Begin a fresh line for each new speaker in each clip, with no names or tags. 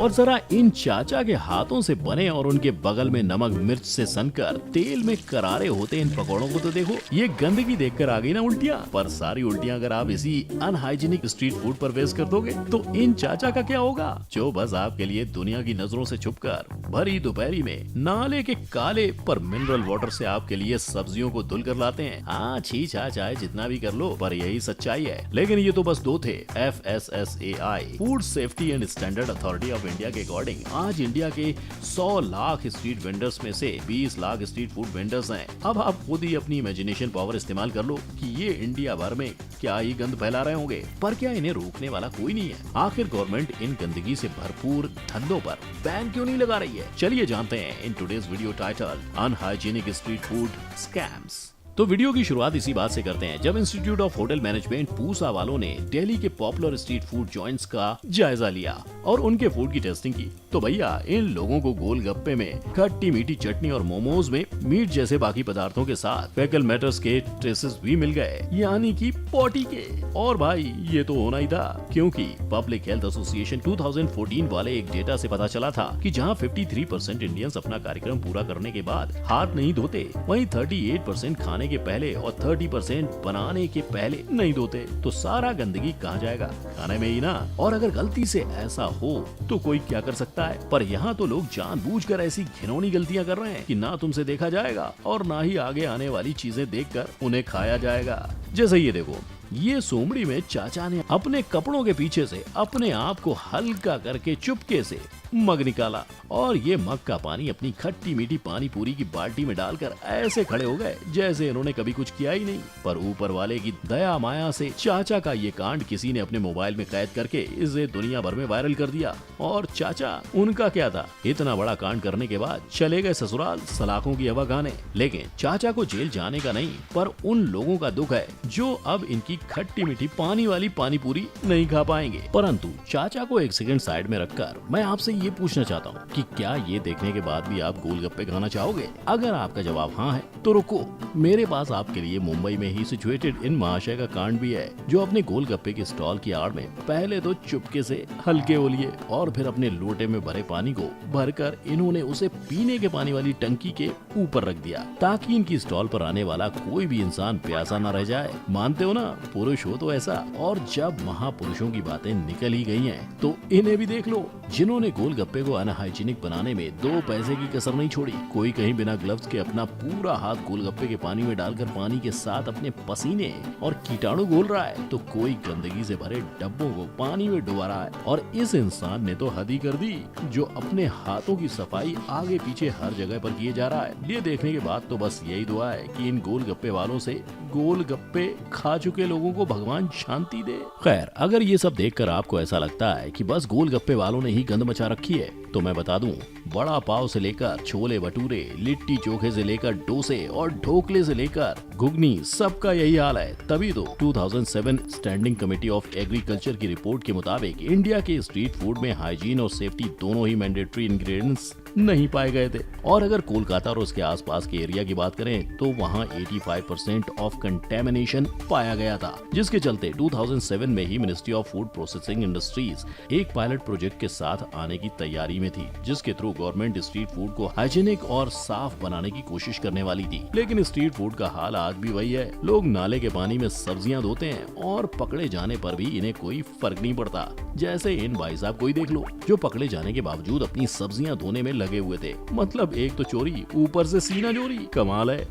और जरा इन चाचा के हाथों से बने और उनके बगल में नमक मिर्च से सनकर तेल में करारे होते इन पकौड़ों को तो देखो। ये गंदगी देखकर आ गई ना उल्टियाँ। पर सारी उल्टियाँ अगर आप इसी अनहाइजीनिक स्ट्रीट फूड पर वेस्ट कर दोगे तो इन चाचा का क्या होगा, जो बस आपके लिए दुनिया की नजरों से छुपकर भरी दोपहरी में नाले के काले पर मिनरल वाटर से आपके लिए सब्जियों को धुल कर लाते हैं। हाँ, छी छा चाहे जितना भी कर लो, पर यही सच्चाई है। लेकिन ये तो बस दो थे। FSSAI food safety and standard authority of India के अकॉर्डिंग आज इंडिया के 100 लाख स्ट्रीट वेंडर्स में से 20 लाख स्ट्रीट फूड वेंडर्स हैं। अब आप खुद ही अपनी इमेजिनेशन पावर इस्तेमाल कर लो कि ये इंडिया भर में क्या ही गंद फैला रहे होंगे, पर क्या इन्हें रोकने वाला कोई नहीं है। आखिर गवर्नमेंट इन गंदगी से भरपूर धंधों पर बैन क्यों नहीं लगा रही है? चलिए जानते हैं in today's video title unhygienic street food scams. तो वीडियो की शुरुआत इसी बात से करते हैं जब institute of hotel management Pusa वालों ने दिल्ली के पॉपुलर स्ट्रीट फूड जॉइंट्स का जायजा लिया और उनके फूड की टेस्टिंग की। तो भैया इन लोगों को गोलगप्पे में खट्टी मीठी चटनी और मोमोज में मीट जैसे बाकी पदार्थों के साथ फेकल मैटर्स के ट्रेसेस भी मिल गए, यानी कि पोटी के। और भाई ये तो होना ही था, क्योंकि पब्लिक हेल्थ एसोसिएशन 2014 वाले एक डेटा से पता चला था कि जहां 53% इंडियंस अपना कार्यक्रम पूरा करने के बाद हाथ नहीं धोते, वहीं 38% खाने के पहले और 30% बनाने के पहले नहीं धोते। तो सारा गंदगी कहाँ जाएगा? खाने में ही ना। और अगर गलती से ऐसा हो तो कोई क्या कर सकता है? पर यहाँ तो लोग जानबूझकर ऐसी घिनौनी गलतियाँ कर रहे हैं कि ना तुमसे देखा जाएगा और ना ही आगे आने वाली चीजें देखकर उन्हें खाया जाएगा। जैसे ये देखो, ये सोमड़ी में चाचा ने अपने कपड़ों के पीछे से अपने आप को हल्का करके चुपके से मग निकाला और ये मग का पानी अपनी खट्टी मीठी पानी पूरी की बाल्टी में डालकर ऐसे खड़े हो गए जैसे इन्होंने कभी कुछ किया ही नहीं। पर ऊपर वाले की दया माया से चाचा का ये कांड किसी ने अपने मोबाइल में कैद करके इसे दुनिया भर में वायरल कर दिया। और चाचा उनका क्या था, इतना बड़ा कांड करने के बाद चले गए ससुराल सलाखों की हवा गाने। लेकिन चाचा को जेल जाने का नहीं, पर उन लोगों का दुख है जो अब इनकी खट्टी मीठी पानी वाली पानी पूरी नहीं खा पाएंगे। परंतु चाचा को एक सेकंड साइड में रखकर मैं आपसे ये पूछना चाहता हूँ कि क्या ये देखने के बाद भी आप गोलगप्पे खाना चाहोगे? अगर आपका जवाब हाँ है तो रुको, मेरे पास आपके लिए मुंबई में ही सिचुएटेड इन महाशय का कांड भी है, जो अपने गोलगप्पे के स्टॉल की आड़ में पहले तो चुपके से हल्के ओलिए और फिर अपने लोटे में भरे पानी को भरकर इन्होंने उसे पीने के पानी वाली टंकी के ऊपर रख दिया, ताकि इनकी स्टॉल पर आने वाला कोई भी इंसान प्यासा न रह जाए। मानते हो ना, पुरुष हो तो ऐसा। और जब महापुरुषों की बातें निकल ही गई हैं, तो इन्हें भी देख लो, जिन्होंने गोलगप्पे को अनहाइजीनिक बनाने में 2 पैसे की कसर नहीं छोड़ी। कोई कहीं बिना ग्लव्स के अपना पूरा हाथ गोलगप्पे के पानी में डालकर पानी के साथ अपने पसीने और कीटाणु घोल रहा है, तो कोई गंदगी से भरे डब्बों को पानी में डुबा रहा है। और इस इंसान ने तो हद ही कर दी, जो अपने हाथों की सफाई आगे पीछे हर जगह पर किए जा रहा है। ये देखने के बाद तो बस यही दुआ है कि इन गोलगप्पे वालों से गोलगप्पे खा चुके लोगों को भगवान शांति दे। खैर, अगर ये सब देखकर आपको ऐसा लगता है कि बस गोलगप्पे वालों ने ही गंद मचा रखी है, तो मैं बता दूं, बड़ा पाव से लेकर छोले भटूरे, लिट्टी चोखे से लेकर डोसे और ढोकले से लेकर घुगनी, सबका यही हाल है। तभी तो 2007 स्टैंडिंग कमेटी ऑफ एग्रीकल्चर की रिपोर्ट के मुताबिक इंडिया के स्ट्रीट फूड में हाइजीन और सेफ्टी दोनों ही मैंडेटरी इंग्रेडिएंट्स नहीं पाए गए थे। और अगर कोलकाता और उसके आसपास के एरिया की बात करें तो वहां 85% ऑफ कंटेमिनेशन पाया गया था, जिसके चलते 2007 में ही ministry of food processing industries एक पायलट प्रोजेक्ट के साथ आने की तैयारी में थी, जिसके थ्रू गवर्नमेंट स्ट्रीट फूड को हाइजीनिक और साफ बनाने की कोशिश करने वाली थी। लेकिन स्ट्रीट फूड का हाल आज भी वही है। लोग नाले के पानी में सब्जियां धोते हैं और पकड़े जाने पर भी इन्हें कोई फर्क नहीं पड़ता। जैसे इन भाई साहब को ही देख लो, जो पकड़े जाने के बावजूद अपनी सब्जियां धोने में लगे हुए थे। मतलब एक तो चोरी, ऊपर से सीना चोरी। कमाल है।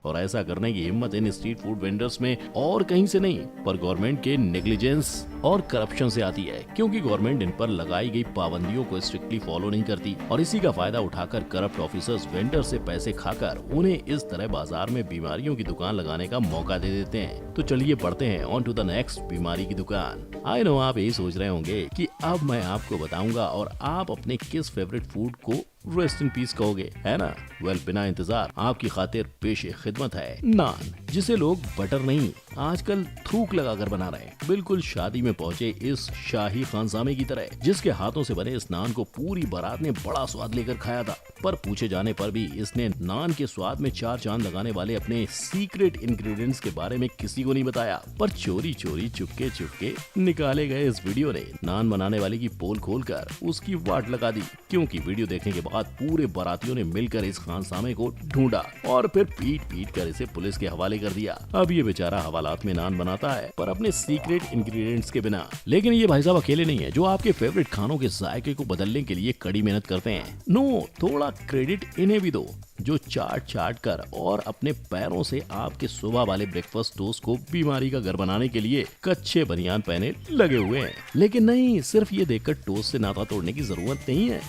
और ऐसा करने की हिम्मत इन स्ट्रीट फूड वेंडर्स में और कहीं से नहीं, पर गवर्नमेंट के नेग्लिजेंस और करप्शन से आती है, क्योंकि गवर्नमेंट इन पर लगाई गई पाबंदियों को स्ट्रिक्टली फॉलो नहीं करती और इसी का फायदा उठाकर करप्ट ऑफिसर्स वेंडर से पैसे खाकर उन्हें इस तरह बाजार में बीमारियों की दुकान लगाने का मौका दे देते हैं। तो चलिए बढ़ते हैं ऑन टू द नेक्स्ट बीमारी की दुकान। आई नो आप यही सोच रहे होंगे कि अब मैं आपको बताऊंगा और आप अपने किस फेवरेट फूड को रेस्ट इन पीस कहोगे, है ना? वेल, बिना इंतजार आपकी खातिर पेश खिदमत है नान, जिसे लोग बटर नहीं आजकल थूक लगाकर बना रहे हैं, बिल्कुल शादी में पहुंचे इस शाही खानसामे की तरह, जिसके हाथों से बने इस नान को पूरी बारात ने बड़ा स्वाद लेकर खाया था। पर पूछे जाने पर भी इसने नान के स्वाद में चार चांद लगाने वाले अपने सीक्रेट इंग्रेडिएंट्स के बारे में किसी को नहीं बताया। पर चोरी चोरी चुपके चुपके निकाले गए इस वीडियो ने नान बनाने वाले की पोल खोलकर उसकी वाट लगा दी, क्योंकि वीडियो देखने के बाद पूरे बारातियों ने मिलकर इस खानसामे को ढूंढा और फिर पीट पीट कर इसे पुलिस के हवाले कर दिया। अब ये बेचारा हवालात में नान बनाता है, पर अपने सीक्रेट इंग्रेडिएंट्स के बिना। लेकिन ये भाई साहब अकेले नहीं है जो आपके फेवरेट खानों के जायके को बदलने के लिए कड़ी मेहनत करते हैं। नो, थोड़ा क्रेडिट इन्हें भी दो, जो चाट चाट कर और अपने पैरों से आपके सुबह वाले ब्रेकफास्ट टोस्ट को बीमारी का घर बनाने के लिए कच्चे बनियान पहने लगे हुए हैं। लेकिन नहीं, सिर्फ ये देखकर टोस्ट से नाता तोड़ने की जरूरत नहीं है।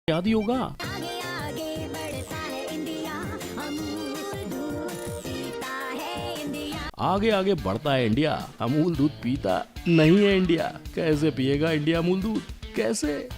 याद ही होगा।
आगे आगे बढ़ता है इंडिया, अमूल दूध पीता है इंडिया।
आगे आगे बढ़ता है इंडिया, अमूल दूध पीता नहीं है इंडिया। कैसे पिएगा इंडिया अमूल दूध? कैसे?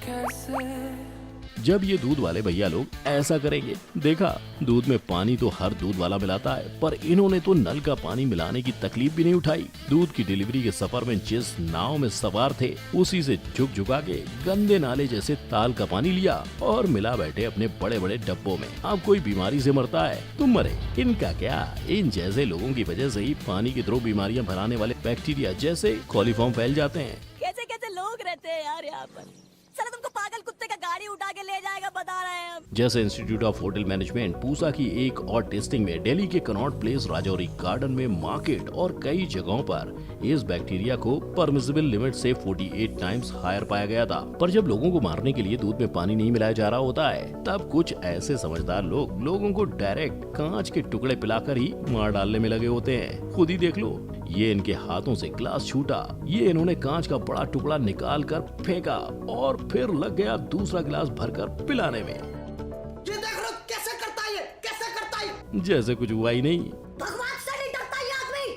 जब ये दूध वाले भैया लोग ऐसा करेंगे, देखा दूध में पानी तो हर दूध वाला मिलाता है, पर इन्होंने तो नल का पानी मिलाने की तकलीफ भी नहीं उठाई। दूध की डिलीवरी के सफर में जिस नाव में सवार थे उसी से झुक झुका के गंदे नाले जैसे ताल का पानी लिया और मिला बैठे अपने बड़े बड़े डब्बों में। अब कोई बीमारी से मरता है, तुम मरे, इनका क्या? इन जैसे लोगों की वजह से ही पानी के थ्रू बीमारियां फैलाने वाले बैक्टीरिया जैसे कॉलीफॉर्म फैल जाते हैं।
कैसे कैसे लोग रहते हैं यार यहाँ पर। साला तुमको पागल कुत्ते का गाड़ी उठा के ले जाएगा, बता रहे हैं हम।
जैसे institute of hotel management Pusa की एक और टेस्टिंग में दिल्ली के कनॉट प्लेस राजौरी गार्डन में मार्केट और कई जगहों पर इस बैक्टीरिया को परमिसिबल लिमिट से 48 टाइम्स हायर पाया गया था। पर जब लोगों को मारने के लिए दूध में पानी नहीं मिलाया जा रहा होता है, तब कुछ ऐसे समझदार लोग लोगों को डायरेक्ट कांच के टुकड़े पिलाकर ही मार डालने में लगे होते हैं। खुद ही देख लो, ये इनके हाथों से ग्लास छूटा, ये इन्होंने कांच का बड़ा टुकड़ा निकाल कर फेंका और फिर लग गया दूसरा गिलास भरकर पिलाने में।
ये देख लो कैसे करता है, कैसे करता है।
जैसे कुछ हुआ ही नहीं।
भगवान से नहीं डरता ये आदमी,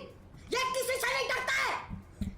ये किसी से नहीं डरता है,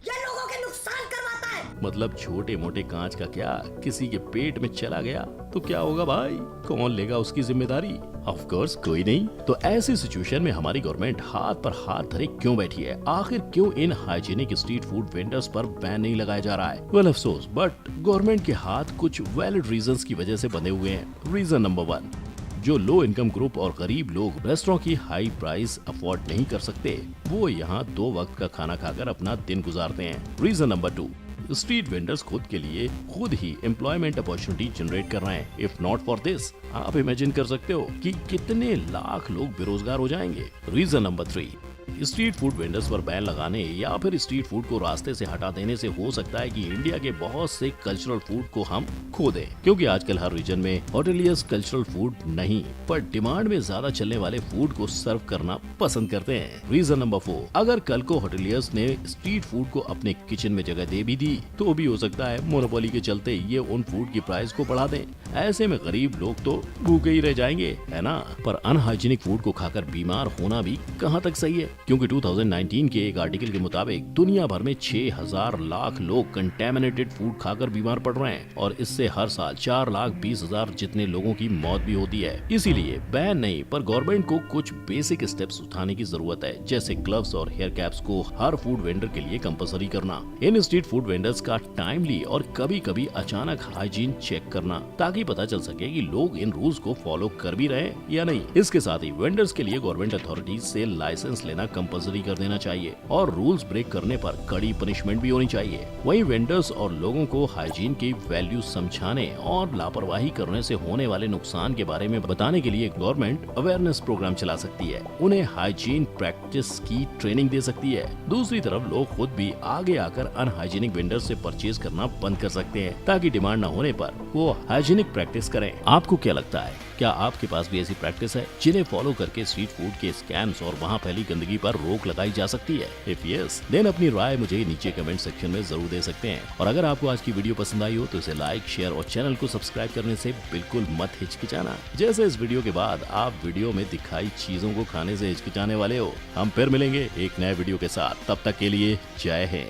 ये लोगों के नुकसान करवाता है।
मतलब छोटे मोटे कांच का क्या, किसी के पेट में चला गया तो क्या होगा भाई? कौन लेगा उसकी जिम्मेदारी? ऑफ कोर्स कोई नहीं। तो ऐसी सिचुएशन में हमारी गवर्नमेंट हाथ पर हाथ धरे क्यों बैठी है? आखिर क्यों इन हाइजीनिक स्ट्रीट फूड वेंडर्स पर बैन नहीं लगाया जा रहा है? वेल अफसोस, बट गवर्नमेंट के हाथ कुछ वैलिड रीजंस की वजह से बंधे हुए हैं। रीजन नंबर 1, जो लो इनकम ग्रुप और गरीब लोग रेस्टोरेंट की हाई प्राइस अफोर्ड नहीं कर सकते, वो यहाँ 2 वक्त का खाना खाकर अपना दिन गुजारते हैं। रीजन नंबर 2, स्ट्रीट वेंडर्स खुद के लिए खुद ही एम्प्लॉयमेंट अपॉर्चुनिटी जनरेट कर रहे हैं। इफ नॉट फॉर दिस, आप इमेजिन कर सकते हो कि कितने लाख लोग बेरोजगार हो जाएंगे। Reason number 3, street food vendors पर बैन लगाने या फिर स्ट्रीट फूड को रास्ते से हटा देने से हो सकता है कि इंडिया के बहुत से कल्चरल फूड को हम खो दें, क्योंकि आजकल हर रीजन में होटेलियर्स कल्चरल फूड नहीं पर डिमांड में ज्यादा चलने वाले फूड को सर्व करना पसंद करते हैं। रीजन नंबर 4, अगर कल को होटेलियर्स ने स्ट्रीट फूड को अपने किचन में जगह दे भी दी तो भी हो सकता है मोनोपोली के चलते ये उन फूड की प्राइस को बढ़ा दें। ऐसे में गरीब लोग तो भूखे ही रह जाएंगे, है ना? पर अनहाइजीनिक फूड को खाकर बीमार होना भी कहाँ तक सही है? क्योंकि 2019 के एक आर्टिकल के मुताबिक दुनिया भर में 6000 लाख लोग कंटेमिनेटेड फूड खाकर बीमार पड़ रहे हैं और इससे हर साल 4,20,000 जितने लोगों की मौत भी होती है। इसीलिए बैन नहीं, पर गवर्नमेंट को कुछ बेसिक स्टेप्स उठाने की जरूरत है, जैसे ग्लव्स और हेयर कैप्स को हर फूड वेंडर के लिए कंपलसरी करना, इन स्ट्रीट फूड वेंडर्स का टाइमली और कभी कभी अचानक हाइजीन चेक करना, ताकि पता चल सके कि लोग इन रूल्स को फॉलो कर भी रहे हैं या नहीं। इसके साथ ही वेंडर्स के लिए गवर्नमेंट अथॉरिटीज से लाइसेंस लेना कंपलसरी कर देना चाहिए और रूल्स ब्रेक करने पर कड़ी पनिशमेंट भी होनी चाहिए। वहीं वेंडर्स और लोगों को हाइजीन की वैल्यू समझाने और लापरवाही करने से होने वाले नुकसान के बारे में बताने के लिए गवर्नमेंट अवेयरनेस प्रोग्राम चला सकती है, उन्हें हाइजीन प्रैक्टिस की ट्रेनिंग दे सकती है। दूसरी तरफ लोग खुद भी आगे आकर अनहाइजीनिक वेंडर से परचेज करना बंद कर सकते हैं, ताकि डिमांड न होने पर वो हाइजीनिक प्रैक्टिस करें। आपको क्या लगता है? क्या आपके पास भी ऐसी प्रैक्टिस है जिन्हें फॉलो करके स्ट्रीट फूड के स्कैम्स और वहाँ फैली गंदगी पर रोक लगाई जा सकती है? इफ यस, देन अपनी राय मुझे नीचे कमेंट सेक्शन में जरूर दे सकते हैं। और अगर आपको आज की वीडियो पसंद आई हो तो इसे लाइक, शेयर और चैनल को सब्सक्राइब करने से बिल्कुल मत हिचकिचाना। जैसे इस वीडियो के बाद आप वीडियो में दिखाई चीजों को खाने से हिचकिचाने वाले हो। हम फिर मिलेंगे एक नए वीडियो के साथ, तब तक के लिए जय हिंद।